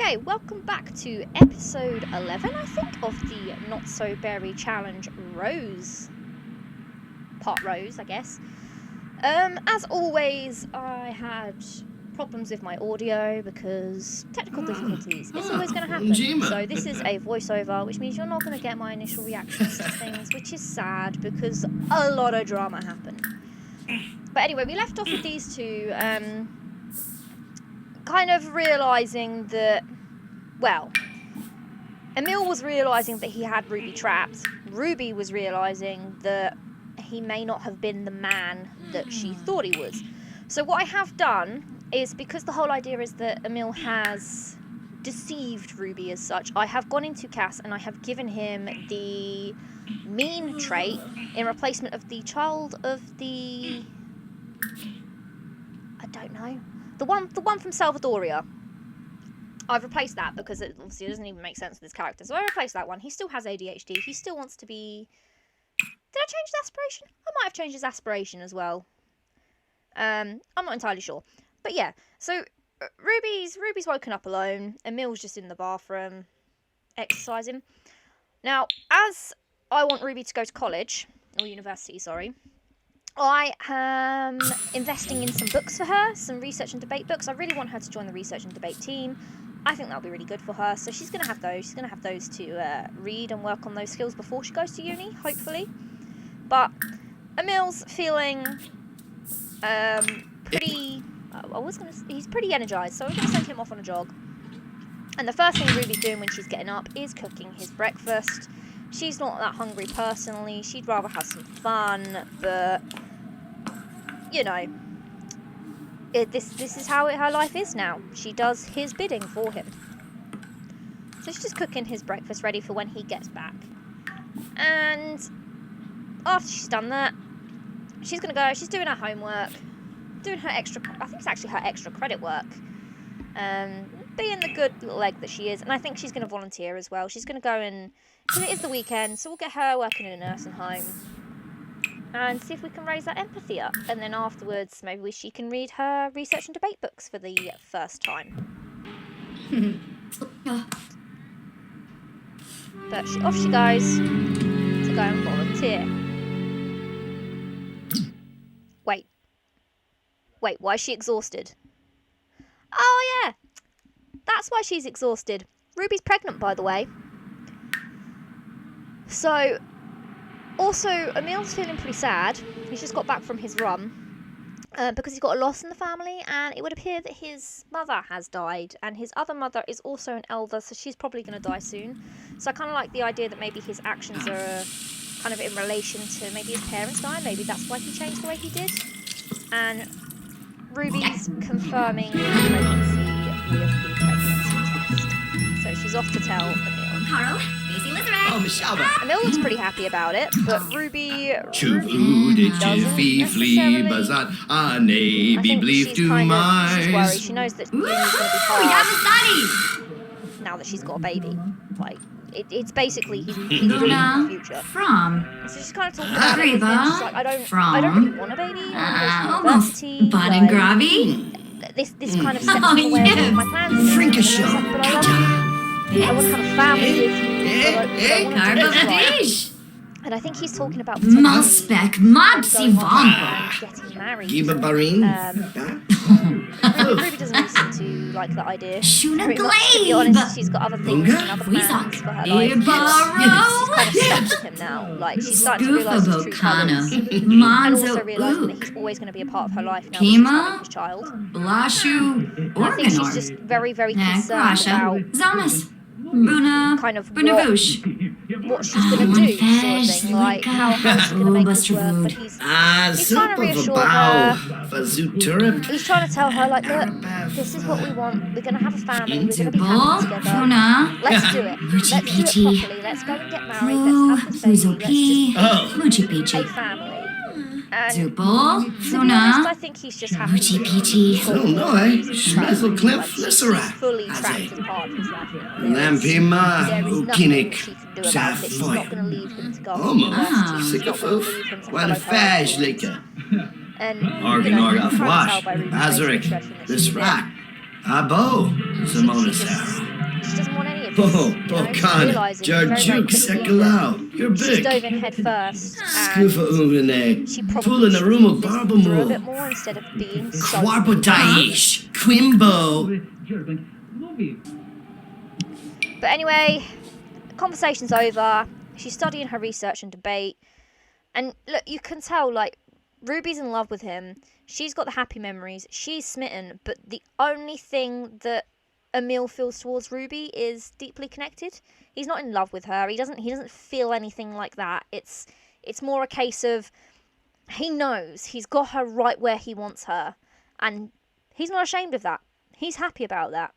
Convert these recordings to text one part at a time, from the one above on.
Okay, welcome back to episode 11, I think, of the Not So Berry Challenge Rose. Part Rose, I guess. As always, I had problems with my audio because technical difficulties. It's always going to happen. So this is a voiceover, which means you're not going to get my initial reactions to things, which is sad because a lot of drama happened. But anyway, we left off with these two, kind of realising that, well, Emil was realising that he had Ruby trapped. Ruby was realising that he may not have been the man that she thought he was. So what I have done is, because the whole idea is that Emil has deceived Ruby as such, I have gone into Cass and I have given him the mean trait in replacement of the child of the... I don't know. The one from Salvadoria. I've replaced that because it obviously doesn't even make sense with his character. So I replaced that one. He still has ADHD. He still wants to be... Did I change his aspiration? I might have changed his aspiration as well. I'm not entirely sure. But yeah, so Ruby's woken up alone. Emil's just in the bathroom exercising. Now, as I want Ruby to go to college, or university, sorry, I am investing in some books for her, some research and debate books. I really want her to join the research and debate team. I think that'll be really good for her. So she's going to have those. She's going to have those to read and work on those skills before she goes to uni, hopefully. But Emil's feeling pretty... he's pretty energized, so we're going to send him off on a jog. And the first thing Ruby's doing when she's getting up is cooking his breakfast. She's not that hungry personally. She'd rather have some fun, but... you know, this is how her life is now. She does his bidding for him. So she's just cooking his breakfast ready for when he gets back. And after she's done that, she's going to go, she's doing her homework, doing her extra, I think it's actually her extra credit work, being the good little egg that she is. And I think she's going to volunteer as well. She's going to go and, because it is the weekend, so we'll get her working in a nursing home and see if we can raise that empathy up. And then afterwards, maybe she can read her research and debate books for the first time. But off she goes to go and volunteer. Wait, why is she exhausted? Oh yeah, that's why she's exhausted. Ruby's pregnant, by the way. So... also, Emil's feeling pretty sad. He's just got back from his run because he's got a loss in the family, and it would appear that his mother has died, and his other mother is also an elder, so she's probably going to die soon. So I kind of like the idea that maybe his actions are kind of in relation to maybe his parents dying. Maybe that's why he changed the way he did. And Ruby's confirming the pregnancy with the pregnancy test. So she's off to tell Emil. Emil looks pretty happy about it, but Ruby doesn't necessarily. I think she's worried. She knows that uni's going to be hard now that she's got a baby. Like, it's basically he's dreaming of the future. So she's kind of talking about it with him. She's like, I don't really want a baby. I want to go to university. Like, this kind of steps in the way of my plans. But I love you. I want to have a family with you. And I think he's talking about getting married. Ruby doesn't really seem to like that idea. Very much, to be honest, she's got other things and other plans for her life. She's kind of stuck with him now. Like, she's starting to realise his true colours. And also realising that he's always going to be a part of her life now that she's having his child. And I think she's just very, very concerned about kind of what she's going to do, sort of thing. Like, how she's going to make this work. But he's trying to reassure her. He's trying to tell her, like, look, this is what we want. We're going to have a family. We're going to be happy together. Let's do it. Let's do it properly. Let's go and get married. Let's have this baby. Let's just be a family. And to be honest, I think he's just happy. He's fully trapped as part of his life now. There is nothing that she can do about it. She's not going to leave him to go to university. She's not going to leave him to follow her dreams. And, you know, you can try to tell by Ruby's facial expression that she's a bit... Abo, Simona Sarah. She doesn't want any of this. She's realising very, very quickly that she's dove in head first, and she probably should have thought this through a bit more instead of being so But anyway, conversation's over. She's studying her research and debate. And look, you can tell, like, Ruby's in love with him. She's got the happy memories. She's smitten. But the only thing that Emil feels towards Ruby is deeply connected. He's not in love with her. He doesn't feel anything like that. It's more a case of he knows he's got her right where he wants her. And he's not ashamed of that. He's happy about that.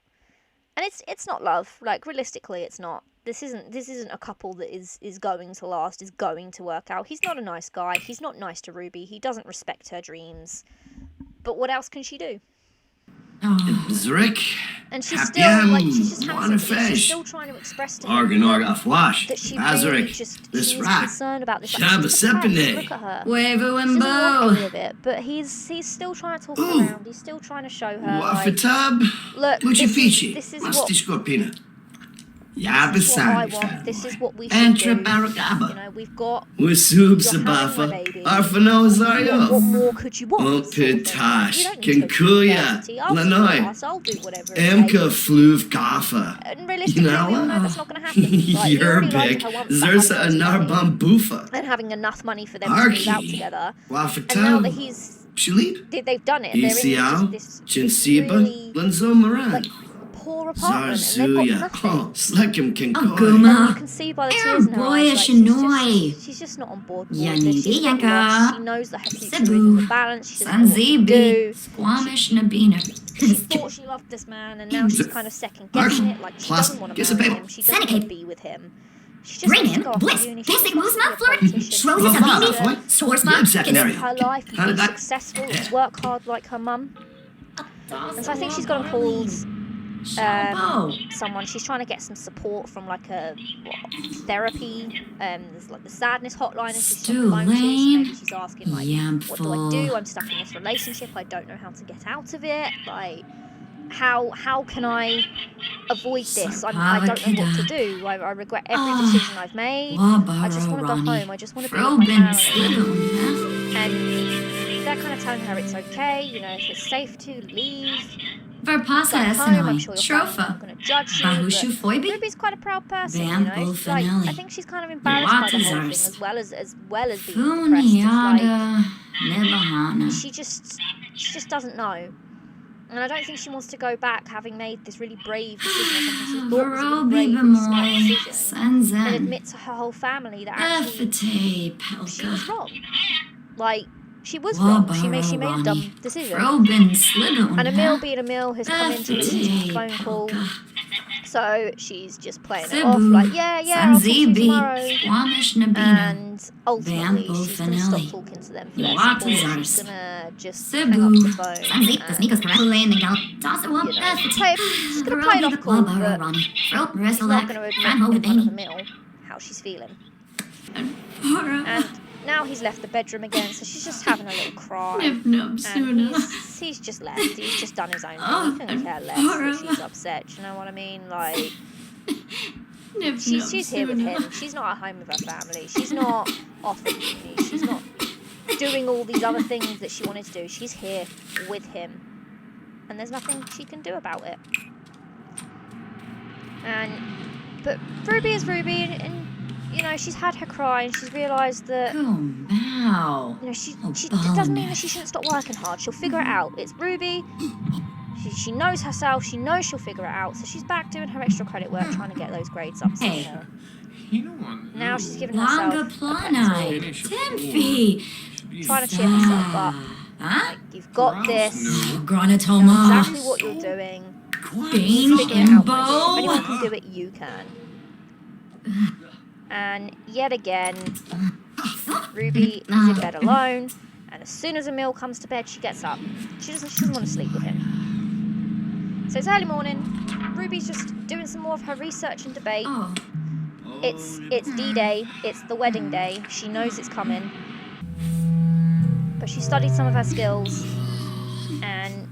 And it's not love. Like, realistically, it's not. This isn't a couple that is going to last, is going to work out. He's not a nice guy. He's not nice to Ruby. He doesn't respect her dreams. But what else can she do? Zurich. And she's still like she's just having she's still trying to express to him that she really she's concerned about this. Like, look at her. She doesn't want any of it, but he's still trying to talk around. He's still trying to show her. Like, look, this is what. Ja, this is what I want. This is what we should do. You know, we've got. What more could you want? I'll do whatever. And realistically, we all know that's not going to happen. Like, you're big. And having enough money for them to move out together. And now that they've done it. They're in this really, like, poor apartment, and they've got nothing. And you can see by the tears in her eyes, she's just not on board with this. She's not lost. She knows that her future is in the balance. She doesn't know what to do. She thought she loved this man, and now she's kind of second guessing it. Like, she doesn't want to marry him. She doesn't want to be with him. She just wants to go off to uni. She wants to be a politician. This is her life. To be successful and work hard like her mum. And so I think she's gone and called someone. She's trying to get some support from like a therapy. There's like the sadness hotline, and she's on the phone to, so maybe she's asking like, what do I do? I'm stuck in this relationship. I don't know how to get out of it. Like, how can I avoid this? I don't know what to do. I regret every decision I've made. I just want to go home. I just want to be with my family. And they're kind of telling her it's okay. You know, it's safe to leave. Go home. I'm sure your family's not going to judge you. But Ruby's quite a proud person, you know. Like, I think she's kind of embarrassed by the whole thing, as well as being depressed. It's like she just doesn't know. And I don't think she wants to go back, having made this really brave decision, or something she thought was a really brave and smart decision, and admit to her whole family that actually she was wrong. Like, she was wrong. She made a dumb decision. And Emil, being Emil, has come in to listen to the phone call. So she's just playing it off like, yeah, I'll talk to you tomorrow. And ultimately, she's going to stop talking to them for their support. She's going to just hang up the phone. And, she's going to play it off cool, but she's not going to admit in front of Emil how she's feeling. And now he's left the bedroom again, so she's just having a little cry. And he's just left. He's just done his own thing. He couldn't care less that she's upset. Do you know what I mean? Like, she's here with him. She's not at home with her family. She's not off at uni. She's not doing all these other things that she wanted to do. She's here with him. And there's nothing she can do about it. But Ruby is Ruby, and you know, she's had her cry, and she's realised that, you know, it doesn't mean that she shouldn't stop working hard. She'll figure it out. It's Ruby. She knows herself. She knows she'll figure it out. So she's back doing her extra credit work, trying to get those grades up. Now she's giving herself a pep talk, trying to cheer herself up. Like, you've got this. You know exactly what you're doing. You're figuring it out. If anyone can do it, you can. And yet again, Ruby is in bed alone, and as soon as Emil comes to bed, she gets up. She doesn't want to sleep with him. So it's early morning. Ruby's just doing some more of her research and debate. It's D-Day. It's the wedding day. She knows it's coming. But she studied some of her skills, and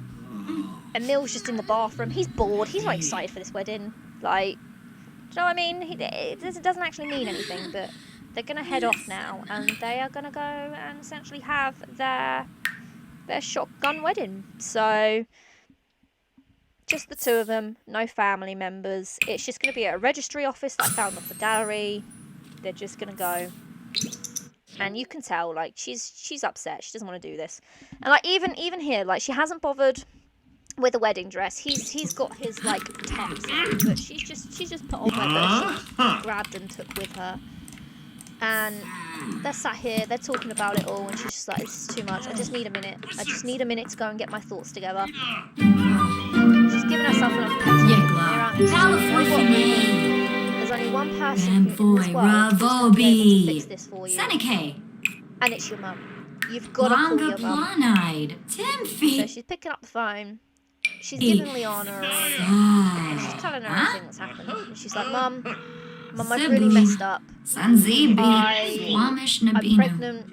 Emil's just in the bathroom. He's bored. He's not excited for this wedding. Like, do you know what I mean? It doesn't actually mean anything, but they're going to head off now, and they are going to go and essentially have their shotgun wedding. So, just the two of them, no family members. It's just going to be at a registry office that I found off the gallery. They're just going to go. And you can tell, like, she's upset. She doesn't want to do this. And, like, even here, like, she hasn't bothered with a wedding dress. He's got his, like, temps on, but she's just put on whatever she grabbed and took with her. And they're sat here, they're talking about it all, and she's just like, this is too much. I just need a minute. I just need a minute to go and get my thoughts together. She's giving herself enough pep talk. There's only one person in this world who's going to be able to fix this for you. And it's your mum. You've got to call your mum. So she's picking up the phone. She's giving Liana a ring. And she's telling her everything that's happened. And she's like, Mum, I've really messed up. I'm pregnant.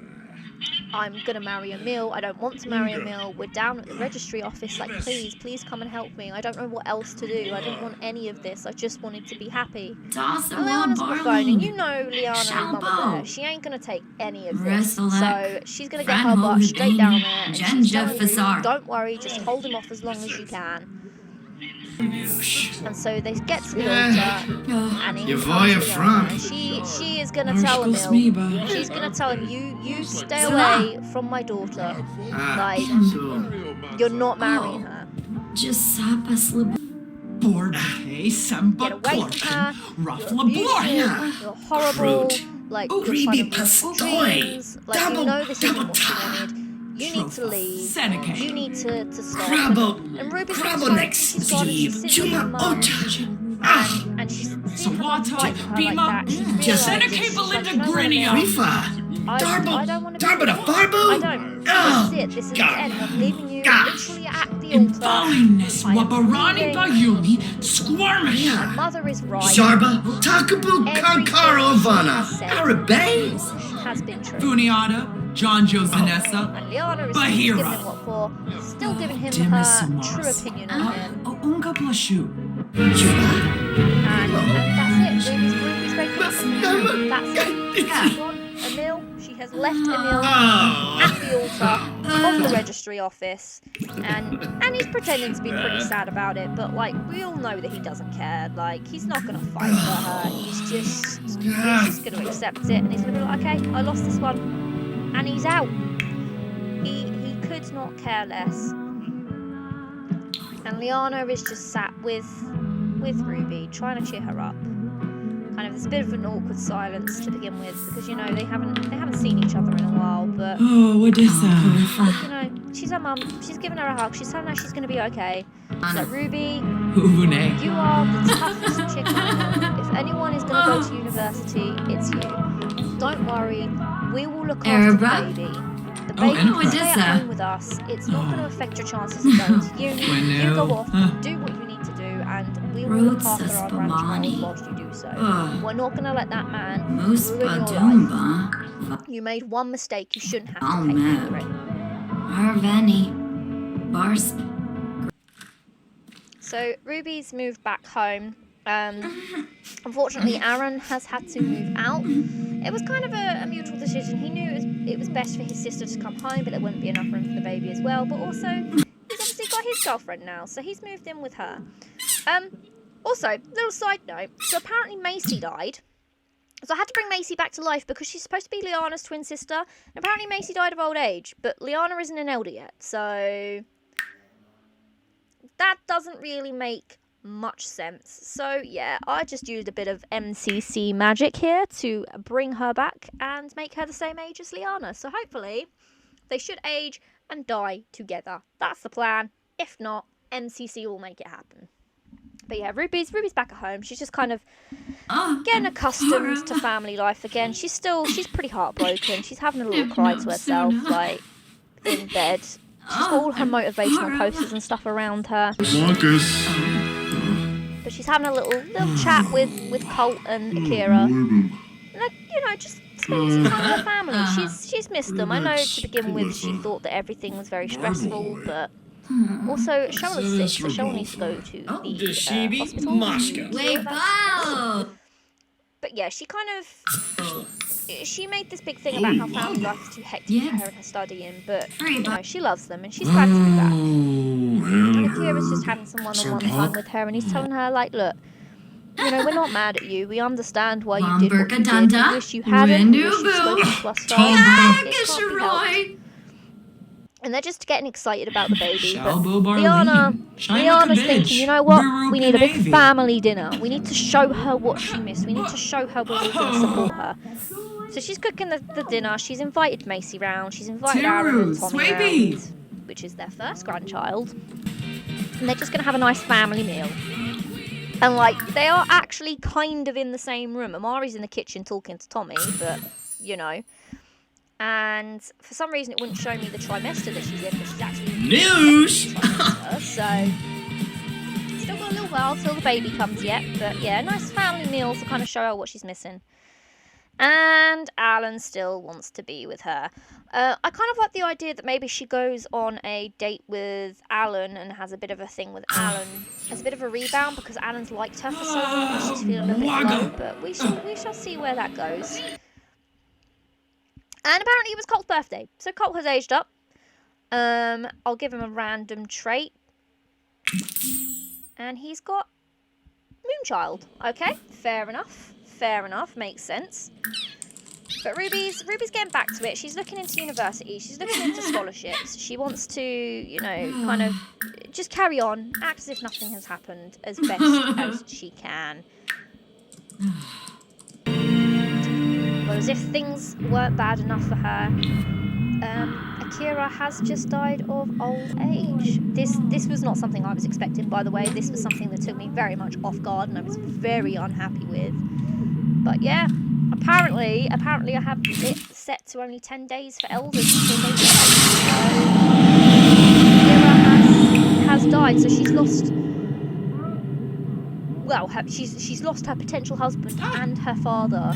I'm going to marry Emil. I don't want to marry Emil. We're down at the registry office. Like, please come and help me. I don't know what else to do. I didn't want any of this. I just wanted to be happy. And Liana's on the phone, and you know Liana and Mum are there. She ain't going to take any of this. So she's going to get her butt straight down there. And she's telling Ruby, don't worry, just hold him off as long as you can. And so they get to the altar, and and she is going to tell Emil, she's going to tell him, you stay away from my daughter. Like, you're not marrying her. Get away from her. You're horrible. Like, you're trying to dreams. Like, you know this isn't what you wanted. You need to leave. You need to stop. And Ruby's like, she's gone and she's sitting with her mum. And she's seen her mum fight for her like that. She's I don't want to be here. I don't. This is it. This is the end. I'm leaving you literally at the altar. My mother is right. Zarba, Takabu Kankaro Ivana, Arabe, has been true. Funiata, John Joe Zanessa, And Liana is still giving him what for, still giving him her true opinion on him. And that's it. Ruby's breaking up with him. That's it. She's gone. Emil, she has left Emil at the altar of the registry office, and he's pretending to be pretty sad about it, but like, we all know that he doesn't care. Like, he's not gonna fight for her. He's just gonna accept it, and he's gonna be like, okay, I lost this one, and he's out. He could not care less. And Liana is just sat with Ruby, trying to cheer her up. Kind of, there's a bit of an awkward silence to begin with, because, you know, they haven't seen each other in a while, but what is that? but, you know, she's her mum, she's giving her a hug, she's telling her she's gonna be okay. She's like, Ruby, you are the toughest chick I know. If anyone is gonna go to university, it's you. Don't worry, we will look after the baby. The baby will stay at home with us. It's not going to affect your chances of going to uni. You go off, do what you need to do, and we will look after our grandchild whilst you do so. We're not going to let that man ruin your life. You made one mistake, you shouldn't have to pay for it. So Ruby's moved back home. Unfortunately, Aaron has had to move out. It was kind of a mutual decision. He knew it was best for his sister to come home, but there wouldn't be enough room for the baby as well. But also, he's obviously got his girlfriend now, so he's moved in with her. Also, little side note, so apparently Macy died. So I had to bring Macy back to life because she's supposed to be Liana's twin sister. And apparently Macy died of old age, but Liana isn't an elder yet, so that doesn't really make much sense. So yeah, I just used a bit of MCC magic here to bring her back and make her the same age as Liana. So hopefully they should age and die together. That's the plan. If not, MCC will make it happen. But yeah, Ruby's back at home. She's just kind of getting accustomed to family life again. She's pretty heartbroken. She's having a little cry to herself, like, in bed. She's got all her motivational posters and stuff around her. Marcus. But she's having a little chat with Colt and Akira. And, you know, just spending some time with her family. She's missed them. I know to begin with she thought that everything was very stressful, but Also, Cheryl is sick, so Cheryl needs to go to the hospital. Moscow. But yeah, she kind of... She made this big thing about how family life is too hectic for her and her studying, but, you know, she loves them and she's glad to be back. And Akira's just having some one-on-one time with her and he's telling her, like, look, you know, we're not mad at you. We understand why you did what you did. We wish you hadn't. We wish you'd spoken to us first. It can't be helped. And they're just getting excited about the baby. But Liana's thinking, you know what? We need a big family dinner. We need to show her what she missed. We need to show her we're all going to support her. So she's cooking the dinner. She's invited Macy round. She's invited Aaron and Tommy round, which is their first grandchild. And they're just going to have a nice family meal. And, like, they are actually kind of in the same room. Amari's in the kitchen talking to Tommy, but, you know. And for some reason it wouldn't show me the trimester that she's in, but she's actually in News! trimester, so still got a little while till the baby comes yet, but yeah, nice family meal to kind of show her what she's missing. And Alan still wants to be with her. I kind of like the idea that maybe she goes on a date with Alan and has a bit of a thing with Alan as a bit of a rebound, because Alan's liked her for so long and she's feeling a bit low, but we shall see where that goes. And apparently it was Colt's birthday. So Colt has aged up. I'll give him a random trait. And he's got Moonchild. Okay, fair enough. Fair enough, makes sense. But Ruby's getting back to it. She's looking into university. She's looking into scholarships. She wants to, you know, kind of just carry on, act as if nothing has happened as best as she can. Well, as if things weren't bad enough for her, Akira has just died of old age. This was not something I was expecting, by the way. This was something that took me very much off guard and I was very unhappy with. But yeah, apparently I have it set to only 10 days for elders until they die. So Akira has died, so she's lost... Well, she's lost her potential husband and her father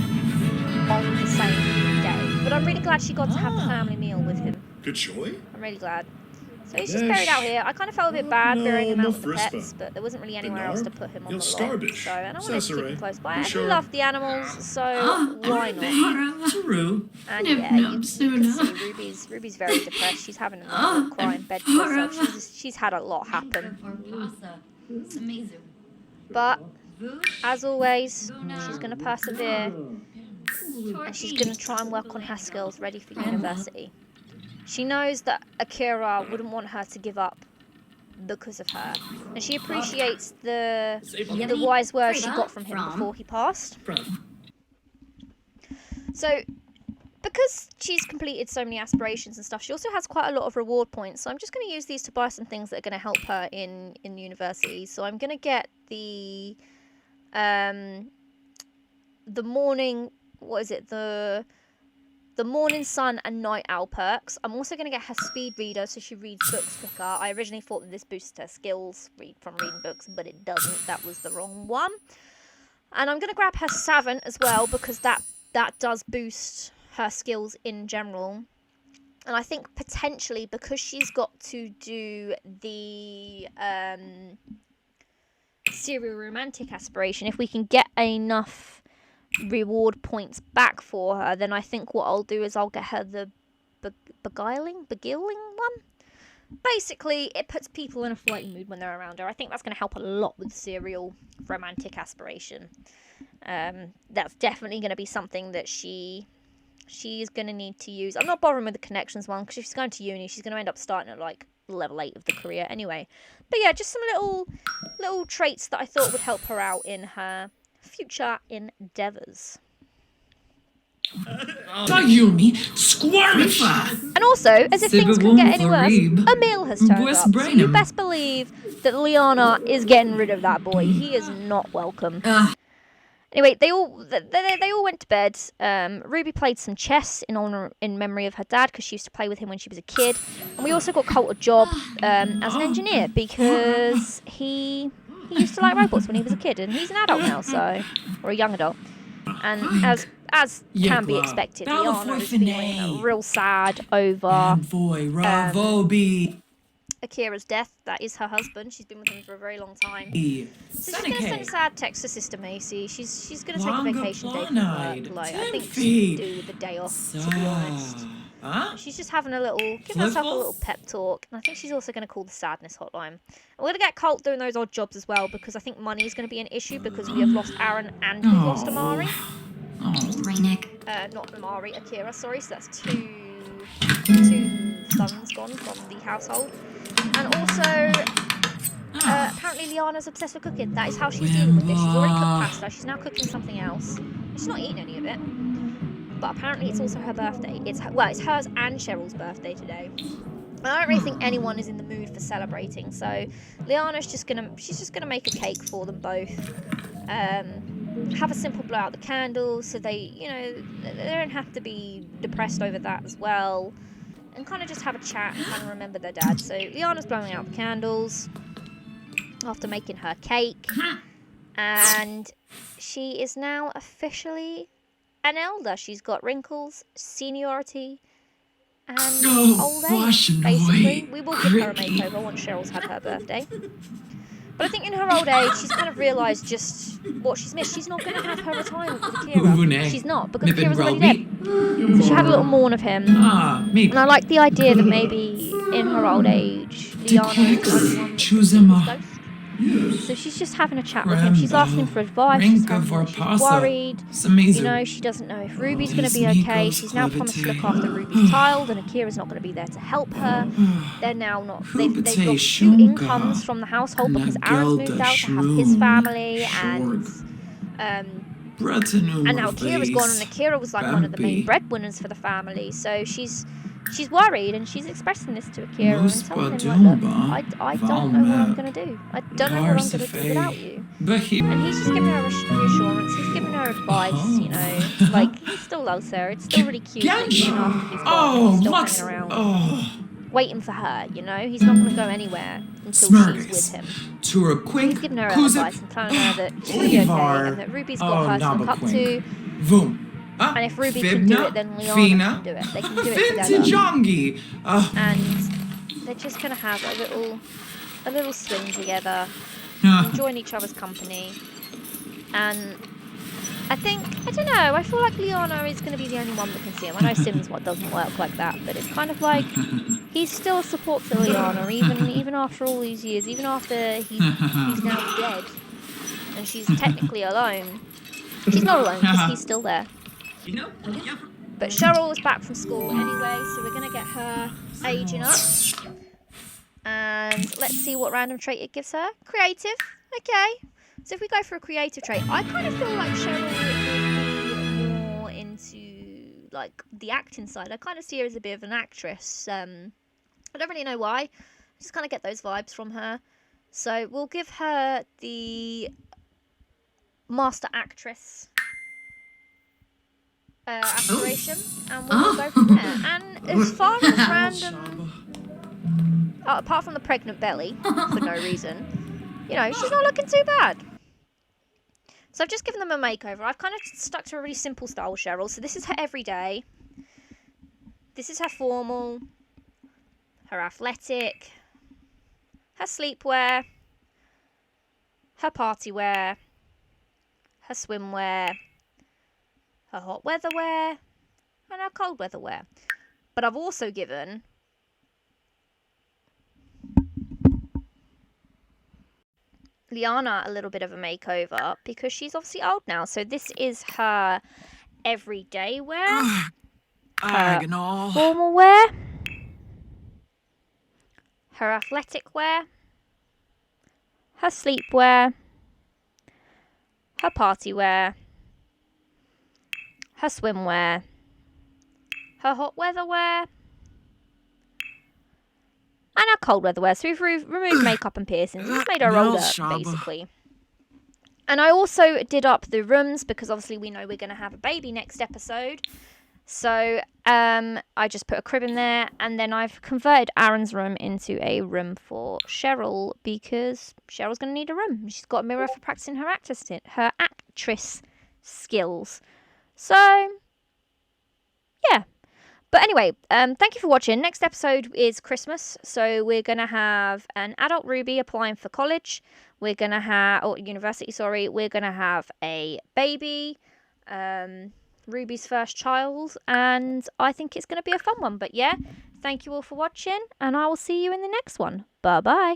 on the same day. But I'm really glad she got to have the family meal with him. Good choice. I'm really glad. So he's just buried out here. I kind of felt a bit bad burying him out with the pets, but there wasn't really anywhere else to put him on the lot. So, and I wanted to keep him close by. I love the animals, so why not? And yeah, you can see Ruby's very depressed. She's having a cry in bed to herself. She's had a lot happen. Amazing. But, as always, she's going to persevere. And she's going to try and work on her skills ready for university. She knows that Akira wouldn't want her to give up because of her. And she appreciates the wise words she got from him before he passed. So, because she's completed so many aspirations and stuff, she also has quite a lot of reward points. So I'm just going to use these to buy some things that are going to help her in university. So I'm going to get the morning... What is it? The morning sun and night owl perks. I'm also going to get her speed reader so she reads books quicker. I originally thought that this boosted her skills from reading books, but it doesn't. That was the wrong one. And I'm going to grab her savant as well, because that does boost her skills in general. And I think potentially because she's got to do the serial romantic aspiration, if we can get enough reward points back for her, then I think what I'll do is I'll get her the beguiling one. Basically, it puts people in a flirty mood when they're around her. I think that's going to help a lot with serial romantic aspiration. That's definitely going to be something that she's going to need to use. I'm not bothering with the connections one, because if she's going to uni, she's going to end up starting at like level 8 of the career anyway. But yeah, just some little traits that I thought would help her out in her future endeavours. Uni, squirmifa! And also, as if things couldn't get any worse, Emil has turned up. So you best believe that Liana is getting rid of that boy. He is not welcome. Anyway, they all went to bed. Ruby played some chess in memory of her dad, because she used to play with him when she was a kid. And we also got Colt a job as an engineer, because he used to like robots when he was a kid, and he's an adult now, or a young adult. And as can be expected, Liana is feeling real sad over Akira's death. That is her husband. She's been with him for a very long time. So she's gonna send a sad text to Sister Macy. She's gonna take a vacation day from work. Like, I think she could do with the day off, to be honest. She's just having giving herself a little pep talk. And I think she's also going to call the sadness hotline. We're going to get Colt doing those odd jobs as well, because I think money is going to be an issue, because we have lost Aaron and we've lost Amari. Not Amari, Akira, sorry. So that's two sons gone from the household. And also, apparently Liana's obsessed with cooking. That is how she's dealing with this. She's already cooked pasta. She's now cooking something else. She's not eating any of it. But apparently it's also her birthday. It's hers and Cheryl's birthday today. I don't really think anyone is in the mood for celebrating, so Liana's just gonna make a cake for them both. Have a simple blow out the candles, so they don't have to be depressed over that as well, and kind of just have a chat and kind of remember their dad. So Liana's blowing out the candles after making her cake, and she is now officially an elder. She's got wrinkles, seniority, and old age, basically. We will give her a makeover once Cheryl's had her birthday. But I think in her old age, she's kind of realised just what she's missed. She's not going to have her retirement with Akira. She's not, because Akira's already dead. So she had a little mourn of him. And I like the idea that maybe in her old age, Liana is the only one that sees his ghost. So she's just having a chat with him. She's asking for advice. She's worried. She doesn't know if Ruby's going to be okay. She's now promised to look after Ruby's child, and Akira's not going to be there to help her. They're now not. They've lost 2 incomes from the household because Aaron's moved out to have his family, and now Akira's gone, and Akira was like one of the main breadwinners for the family. So she's worried, and she's expressing this to Akira and telling him, like, look, I don't know what I'm going to do. I don't know what I'm going to do without you. And he's just giving her reassurance. He's giving her advice, like, he still loves her. It's still really cute that even after he's gone, he's still hanging around, waiting for her, He's not going to go anywhere until she's with him. He's giving her advice and telling her that she's going to be okay, and that Ruby's got her to look up to. And if Ruby can do it, then Liana can do it. They can do it together. And they're just gonna have a little swing together, enjoying each other's company. And I don't know, I feel like Liana is gonna be the only one that can see him. I know Sims doesn't work like that, but it's kind of like he's still a support to Liana, even after all these years, even after he's now dead, and she's technically alone. She's not alone because he's still there. But Cheryl is back from school anyway, so we're going to get her aging up. And let's see what random trait it gives her. Creative. Okay. So if we go for a creative trait, I kind of feel like Cheryl would be more into, like, the acting side. I kind of see her as a bit of an actress. I don't really know why. I just kind of get those vibes from her. So we'll give her the Master Actress aspiration, and we'll go from there. And as far as random, apart from the pregnant belly for no reason, she's not looking too bad. So I've just given them a makeover. I've kind of stuck to a really simple style with Cheryl. So this is her everyday, this is her formal, her athletic, her sleepwear, her party wear, her swimwear, her hot weather wear, and her cold weather wear. But I've also given Liana a little bit of a makeover because she's obviously old now. So this is her everyday wear, her formal wear, her athletic wear, her sleepwear, her party wear, her swimwear, her hot weather wear, and her cold weather wear. So we've removed makeup and piercings. We've made her older, basically. And I also did up the rooms because obviously we know we're going to have a baby next episode. So I just put a crib in there, and then I've converted Aaron's room into a room for Cheryl because Cheryl's going to need a room. She's got a mirror for practicing her actress skills. So, yeah. But anyway, thank you for watching. Next episode is Christmas, so we're gonna have an adult Ruby applying for college. We're gonna have, or university, sorry. We're gonna have a baby, Ruby's first child, and I think it's gonna be a fun one. But yeah, thank you all for watching, and I will see you in the next one. Bye bye.